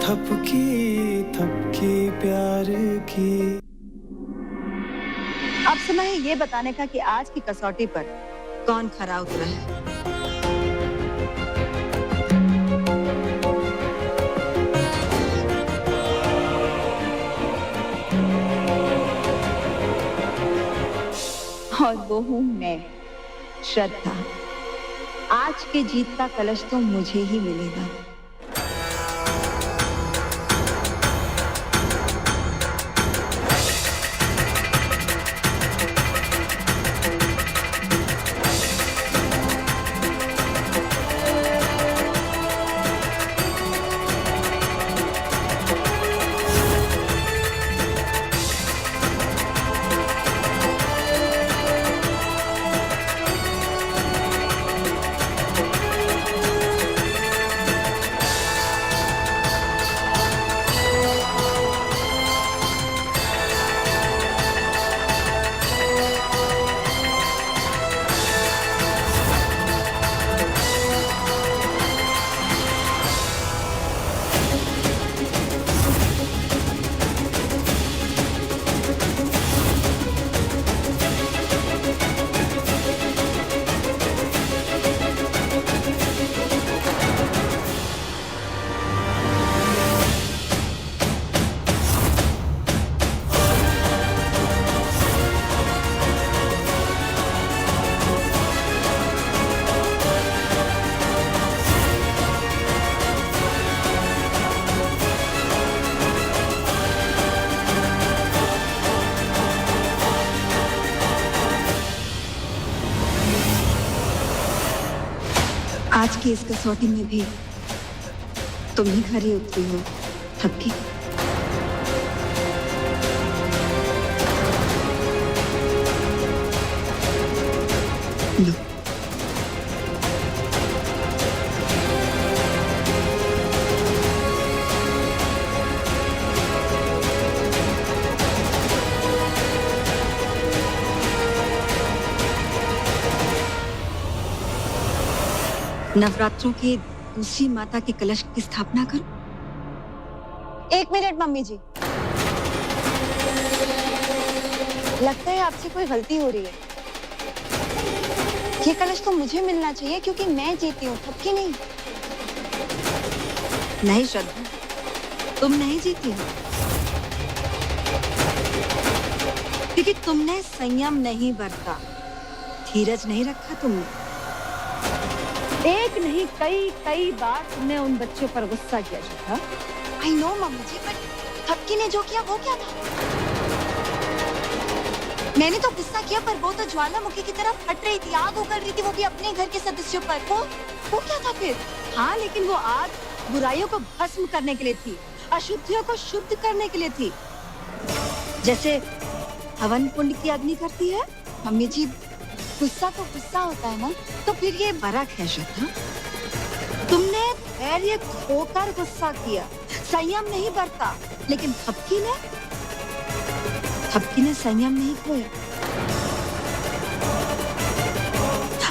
थपकी थपकी प्यार की। अब समय है ये बताने का कि आज की कसौटी पर कौन खरा उतरा है। और वो हूं मैं, श्रद्धा। आज के जीत का कलश तो मुझे ही मिलेगा। आज की इस कसौटी में भी तुम ही खरी उतरी हो, थपकी। लो। नवरात्रों की दूसरी माता के कलश की स्थापना करो। 1 मिनट मम्मी जी, लगता है आपसे कोई गलती हो रही है। ये कलश तो मुझे मिलना चाहिए क्योंकि मैं जीती हूँ, थपकी नहीं। नहीं श्रद्धा, तुम नहीं जीती हो क्योंकि तुमने संयम नहीं बरता, धीरज नहीं रखा तुमने। एक नहीं कई बार तुमने उन बच्चों पर गुस्सा किया श्रद्धा। आई नो मम्मी जी, पर थपकी ने जो किया वो क्या था? मैंने तो गुस्सा किया, पर वो तो ज्वालामुखी की तरफ फट रही थी, आग उगल रही थी, वो भी अपने घर के सदस्यों पर। वो क्या था फिर? हाँ, लेकिन वो आग बुराइयों को भस्म करने के लिए थी, अशुद्धियों को शुद्ध करने के लिए थी, जैसे हवन कुंड की अग्नि करती है। मम्मी जी, गुस्सा तो गुस्सा होता है ना। तो फिर ये फर्क है श्रद्धा। तुमने धैर्य खोकर गुस्सा किया, संयम नहीं बरता, लेकिन थपकी ने संयम नहीं खोया।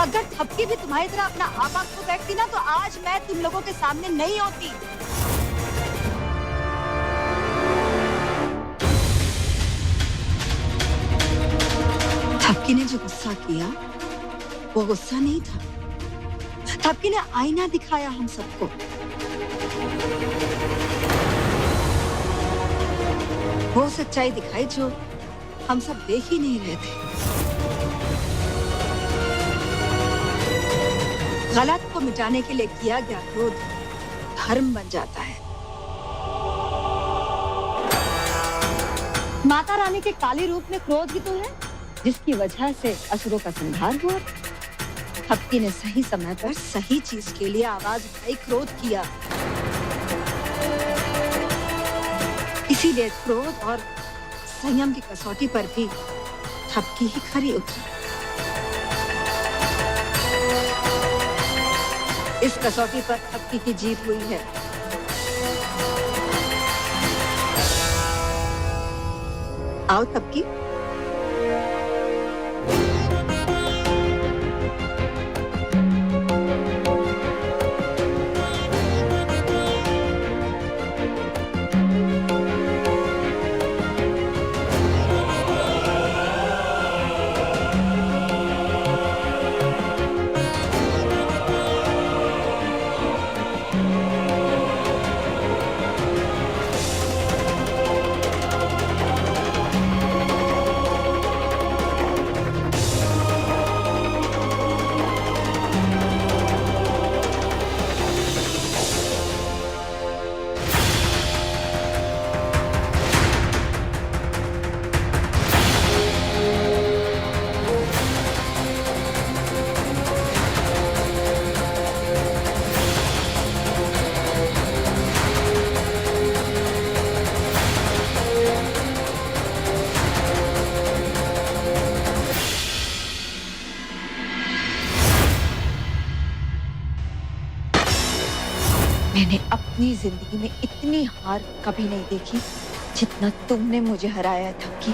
अगर थपकी भी तुम्हारी तरह अपना आपा खो बैठती ना, तो आज मैं तुम लोगों के सामने नहीं होती। थपकी ने जो गुस्सा किया वो गुस्सा नहीं था। थपकी ने आईना दिखाया हम सबको। वो सच्चाई दिखाई जो हम सब देख ही नहीं रहे थे। गलत को मिटाने के लिए किया गया क्रोध धर्म बन जाता है। माता रानी के काली रूप में क्रोध ही तो है जिसकी वजह से असुरों का संहार हुआ। थपकी ने सही समय पर सही चीज के लिए आवाज उठाई, क्रोध किया। इसीलिए क्रोध और संयम की कसौटी पर भी थपकी ही खरी उतरी। इस कसौटी पर थपकी की जीत हुई है। आओ थपकी। अपनी जिंदगी में इतनी हार कभी नहीं देखी जितना तुमने मुझे हराया है थक्की।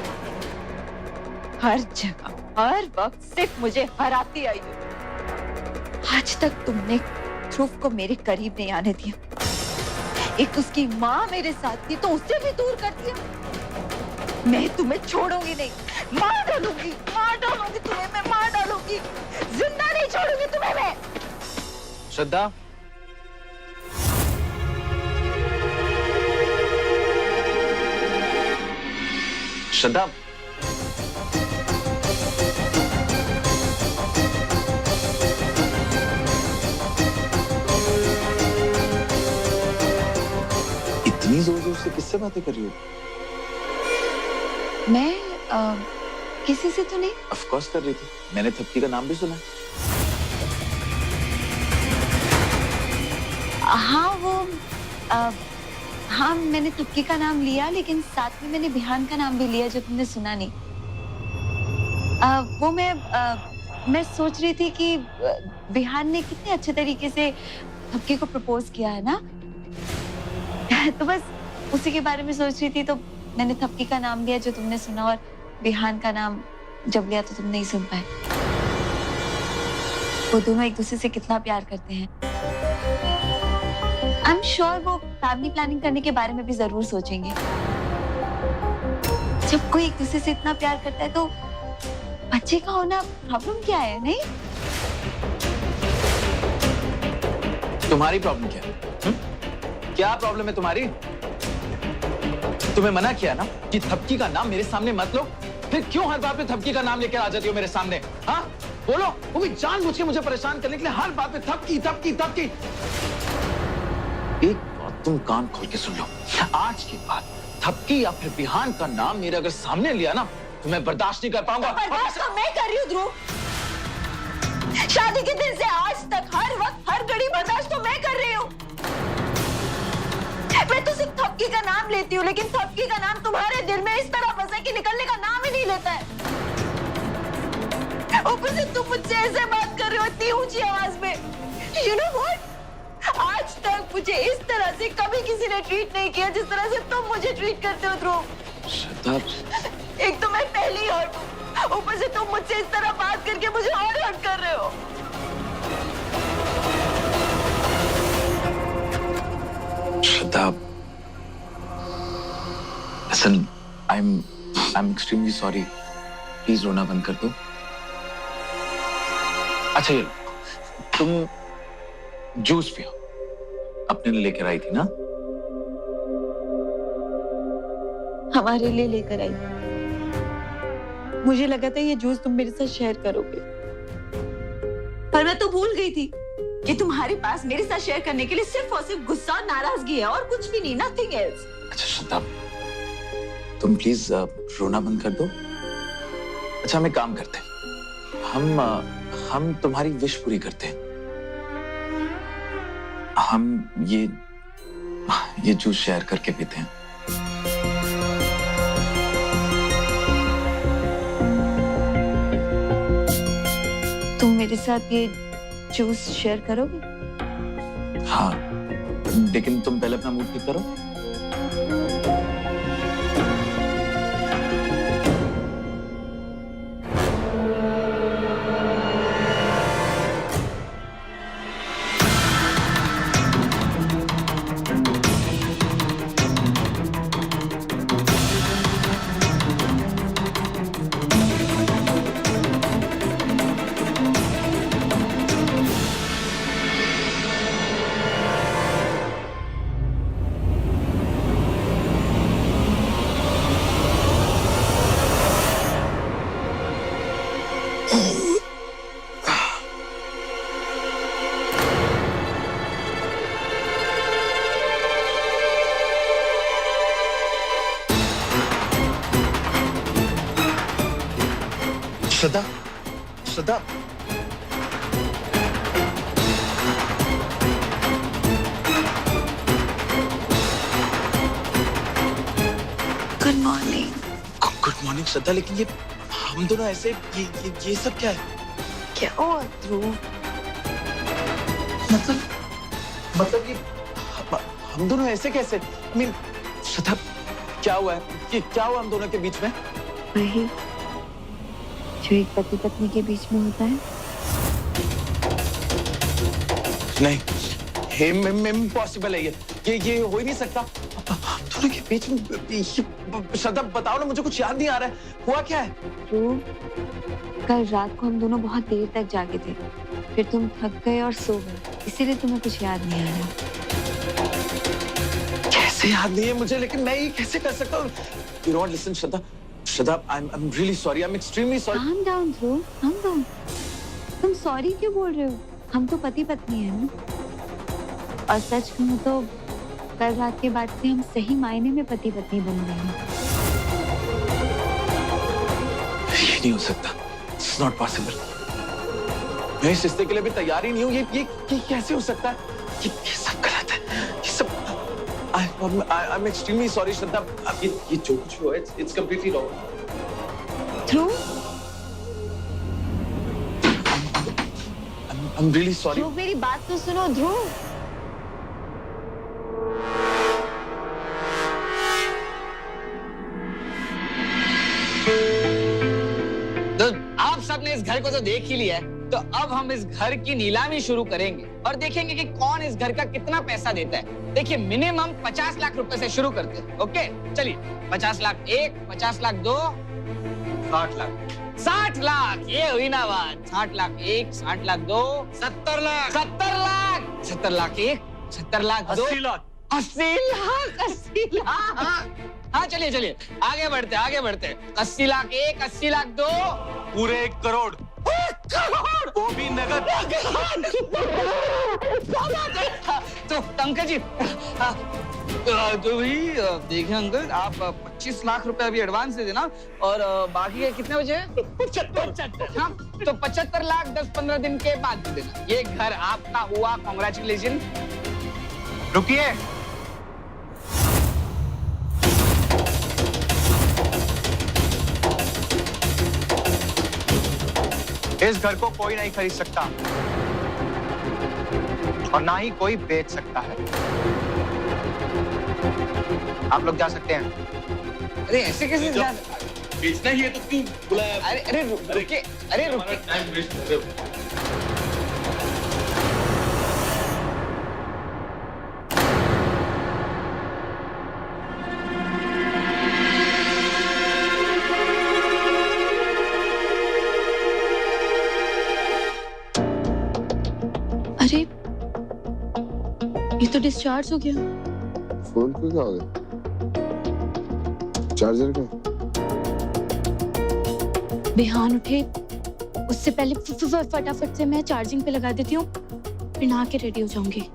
हर जगह हर वक्त सिर्फ मुझे हराती आई हो। आज तक तुमने ध्रुव को मेरे करीब नहीं आने दिया। एक उसकी माँ मेरे साथ थी तो उसे भी दूर कर दिया। मैं तुम्हें छोड़ूंगी नहीं, मार डालूंगी तुम्हें, मैं मार डालूंगी, जिंदा नहीं छोड़ूंगी तुम्हें मैं। श्रद्धा, श्रद्धा, इतनी जोर जोर से किससे बातें कर रही हो? मैं किसी से तो नहीं। ऑफ कोर्स कर रही थी, मैंने थपकी का नाम भी सुना। हाँ वो हाँ मैंने थपकी का नाम लिया, लेकिन साथ में मैंने बिहान का नाम भी लिया जो तुमने सुना नहीं। वो मैं सोच रही थी कि बिहान ने कितने अच्छे तरीके से थपकी को प्रपोज किया है ना, तो बस उसी के बारे में सोच रही थी, तो मैंने थपकी का नाम लिया जो तुमने सुना, और बिहान का नाम जब लिया तो तुम नहीं सुन पाए। वो दोनों एक दूसरे से कितना प्यार करते हैं। आई एम श्योर वो फैमिली प्लानिंग करने के बारे में भी जरूर सोचेंगे। जब कोई एक दूसरे से इतना प्यार करता है तो बच्चे का होना प्रॉब्लम क्या है? नहीं, तुम्हारी प्रॉब्लम क्या है? क्या प्रॉब्लम है तुम्हारी? तुम्हें मना किया ना कि थपकी का नाम मेरे सामने मत लो, फिर क्यों हर बात पे थपकी का नाम लेकर आ जाती हो मेरे सामने? हाँ बोलो, वो भी जानबूझ के मुझे परेशान करने के लिए हर बात पे थपकी थपकी थपकी। एक बात तुम कान खोल के सुन लो, आज के बाद थपकी या फिर बिहान का नाम मेरे अगर सामने लिया ना तो मैं बर्दाश्त नहीं कर पाऊंगा। बर्दाश्त तो मैं कर रही हूँ ध्रुव। शादी के दिन से आज तक हर वक्त हर घड़ी बर्दाश्त तो मैं कर रही हूँ। मैं तो सिर्फ थपकी का नाम लेती हूँ, लेकिन थपकी का नाम तुम्हारे दिल में इस तरह बसा कि निकलने का नाम ही नहीं लेता है। ऊपर से तुम मुझसे ऐसे बात कर रहे हो इतनी ऊंची आवाज में। You know what? आज तक मुझे इस तरह से कभी किसी ने ट्रीट नहीं किया जिस तरह से तुम मुझे ट्रीट करते हो ध्रुव। श्रद्धा, एक तो मैं पहली हर्ट हूँ, ऊपर से तुम मुझसे इस तरह बात करके मुझे और हर्ट कर रहे हो। श्रद्धा, listen, I'm extremely sorry. Please रोना बंद कर दो। अच्छा ये तुम जूस पियो, अपने लिए लेकर आई थी ना? हमारे लिए लेकर आई। मुझे लगा था ये जूस तुम मेरे साथ शेयर करोगे, पर मैं तो भूल गई थी कि तुम्हारे पास मेरे साथ शेयर करने के लिए सिर्फ और सिर्फ गुस्सा और नाराजगी है और कुछ भी नहीं, नथिंग एल्स। अच्छा श्रद्धा, तुम प्लीज रोना बंद कर दो। अच्छा हम एक काम करते हैं, हम तुम्हारी विश पूरी करते हैं। हम ये जूस शेयर करके पीते हैं। तुम मेरे साथ ये जूस शेयर करोगे? हाँ, लेकिन तुम पहले अपना मूड ठीक करो। श्रद्धा, श्रद्धा, गुड मॉर्निंग। गुड मॉर्निंग श्रद्धा, लेकिन ये हम दोनों ऐसे ये सब क्या है? क्या हुआ ध्रुव? मतलब ये हम दोनों ऐसे कैसे? I mean, श्रद्धा, क्या हुआ है? ये क्या हुआ हम दोनों के बीच में? वही जो एक पति पत्नी के बीच में होता है। नहीं, इम्पॉसिबल है ये हो ही नहीं सकता। दोनों के बीच में श्रद्धा, बताओ ना, मुझे कुछ याद नहीं आ रहा है। हुआ क्या है? ध्रुव, कल रात को हम दोनों बहुत देर तक जागे थे, फिर तुम थक गए और सो गए, इसीलिए तुम्हें कुछ याद नहीं आ रहा। कैसे याद नहीं है मुझे? लेकिन मैं ये कैसे कर सकता हूँ? You know what? Listen, Shraddha, I'm really sorry. I'm extremely sorry. Calm down, Dhruv, calm down. तुम सॉरी क्यों बोल रहे हो? हम तो पति पत्नी हैं ना। और सच कहूं तो कल रात के बाद से हम सही मायने में पति पत्नी बन गए हैं। ये नहीं हो सकता। It's not possible. मैं इस रिश्ते के लिए भी तैयार ही नहीं हूँ। ये कैसे हो सकता है? ये सब गलत है। ये सब I'm extremely sorry, श्रद्धा। अब ये जो कुछ हुआ है, it's completely wrong. Dhruv, I'm really sorry. ध्रुव, मेरी बात तो सुनो ध्रुव। तो आप सबने इस घर को तो देख ही लिया है, तो अब हम इस घर की नीलामी शुरू करेंगे और देखेंगे कि कौन इस घर का कितना पैसा देता है। देखिए, मिनिमम 50 लाख रुपए से शुरू करते हैं। ओके, चलिए। 50 लाख 1, 50 लाख 2, 60 लाख। 60 लाख, ये हुई ना बात। 60 लाख 1, 60 लाख 2, 70 लाख। 70 लाख, 70 लाख 1, 70 लाख 2, 80 लाख। 80 लाख, 80 लाख। हाँ, चलिए आगे बढ़ते। 80 लाख 1, 80 लाख 2, पूरे 1 करोड़। 1 करोड़, वो भी नगद। तो अंकल जी, तो वही देखिए अंकल, आप 25 लाख रुपए अभी एडवांस दे देना और बाकी के कितने बचे? 75। हाँ, तो 75 लाख 10-15 दिन के बाद दे देना। ये घर आपका हुआ। कांग्रेचुलेशन। रुकिए, इस घर को कोई नहीं खरीद सकता और ना ही कोई बेच सकता है। आप लोग जा सकते हैं। अरे ऐसे कैसे जा? बेचना ही है तो क्यों बुलाया? अरे रुकिए, अरे रुकिए। टाइम वेस्ट कर रहे हो। अरे ये तो डिस्चार्ज हो गया। फोन पे क्या हो गया? चार्जर का? बिहान उठे उससे पहले फटाफट से मैं चार्जिंग पे लगा देती हूँ, फिर नहा के रेडी हो जाऊंगी।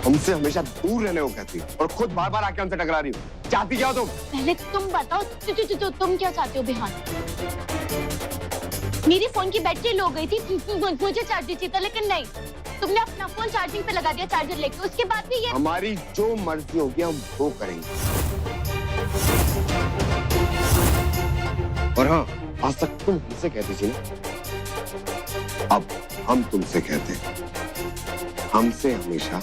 हमसे हमेशा दूर रहने को कहती और खुद बार बार आके हमसे टकरा रही हो। चाहती क्या हो तुम? पहले तुम बताओ, तुम क्या चाहते हो बिहान? मेरी फोन की बैटरी लो गई थी, मुझे चार्जर चाहिए था, लेकिन नहीं, तुमने अपना फोन चार्जिंग पे लगा दिया चार्जर लेके। उसके बाद भी ये हमारी जो मर्जी होगी हम वो करेंगे। और हाँ, आज तक तुम हमसे कहती थी ना, अब हम तुमसे कहते हैं। हमसे हमेशा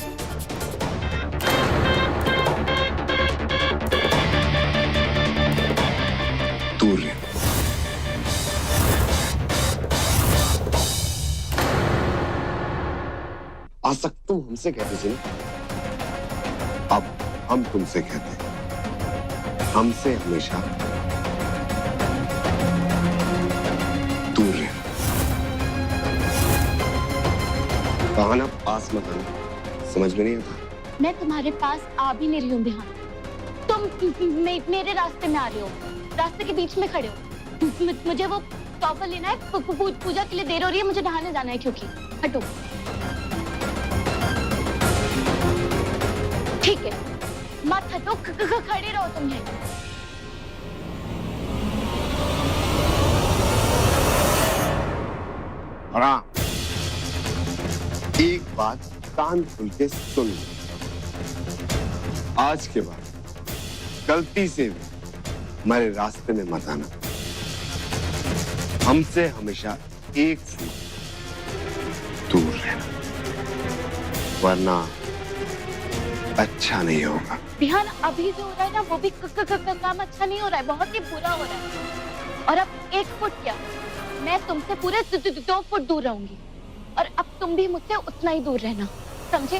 दूर रहे। आज तक तुम हमसे कहते थे ना, अब हम तुमसे कहते हैं। हमसे हमेशा दूर रहे। कहा ना पास मत आना, समझ में नहीं आता। मैं तुम्हारे पास आ भी नहीं रही हूँ बिहान, तुम मेरे रास्ते में आ रहे हो, रास्ते के बीच में खड़े हो। मुझे वो टॉवल लेना है, पूजा के लिए देर हो रही है, मुझे नहाने जाना है, क्योंकि हटो। हटो, खड़े रहो तुम यहीं। और हाँ, एक बात कान खुल के सुन लो। आज के बाद गलती से भी हमारे रास्ते में मत आना। हमसे हमेशा 1 फुट दूर रहना, वरना अच्छा नहीं होगा। बिहान अभी जो हो रहा है ना, वो भी काम अच्छा नहीं हो रहा है, बहुत ही बुरा हो रहा है। और अब 1 फुट क्या, मैं तुमसे पूरे 2 फुट दूर रहूंगी। और अब तुम भी मुझसे उतना ही दूर रहना, समझे?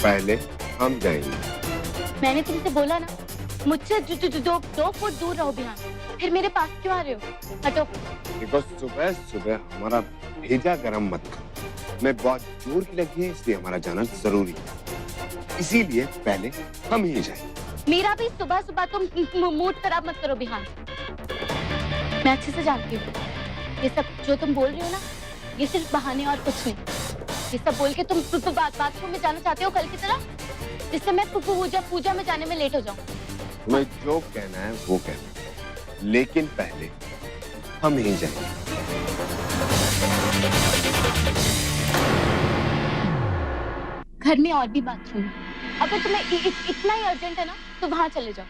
पहले हम जाएंगे। मैंने तुमसे बोला ना, मुझसे 2 फुट दूर रहो बिहान। फिर मेरे पास क्यों आ रहे हो? हटो। देखो, सुबह सुबह हमारा भेजा गरम मत करो। मैं बहुत जोर की लगी है, इसलिए हमारा जाना जरूरी है। इसीलिए पहले हम ही जाएं। मेरा भी सुबह सुबह तुम मूड खराब मत करो बिहान। मैं अच्छे से जानती हूँ, ये सब जो तुम बोल रही हो ना, ये सिर्फ बहाने और कुछ नहीं। ये सब बोल के तुम बाथरूम में जाना चाहते हो कल की तरह, जिससे मैं पूजा में जाने में लेट हो जाऊँ। तुम्हें जो कहना है वो कहना, लेकिन पहले हम ही जाएंगे। घर में और भी बाथरूम है, अगर तुम्हें इतना ही अर्जेंट है ना, तो वहां चले जाओ।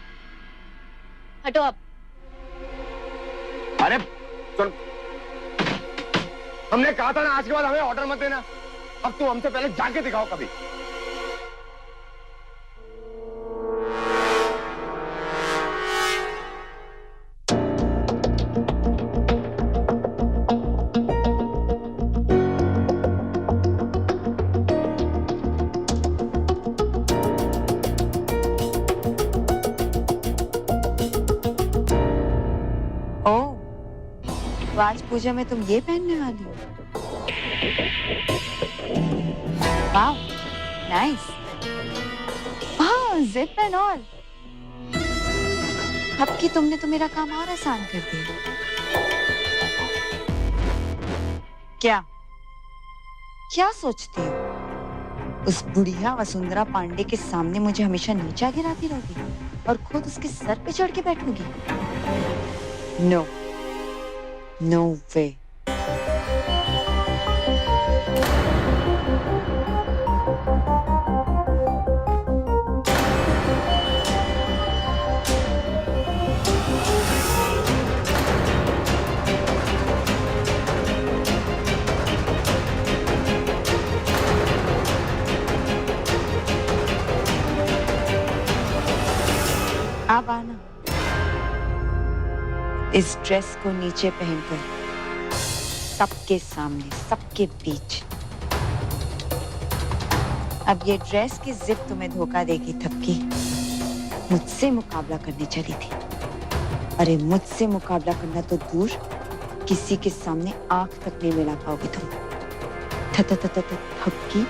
हटो अब। अरे सुन, हमने कहा था ना आज के बाद हमें ऑर्डर मत देना। अब तुम हमसे पहले जाके दिखाओ कभी। ओह, तो आज पूजा में तुम ये पहनने वाली हो? वाह, नाइस। हाँ, जिप एंड ऑल। अब की तुमने तो मेरा काम और आसान कर दिया। क्या क्या सोचती हो? उस बुढ़िया वसुंधरा पांडे के सामने मुझे हमेशा नीचा गिराती रहोगी और खुद उसके सर पे चढ़ के बैठोगी? नो, नो वे। अब आना, इस ड्रेस को नीचे पहनकर सबके सामने, सबके बीच। अब ये ड्रेस की जिप तुम्हें धोखा देगी थपकी। मुझसे मुकाबला करने चली थी। अरे मुझसे मुकाबला करना तो दूर, किसी के सामने आंख तक नहीं मिला पाओगी तुम। थपकी।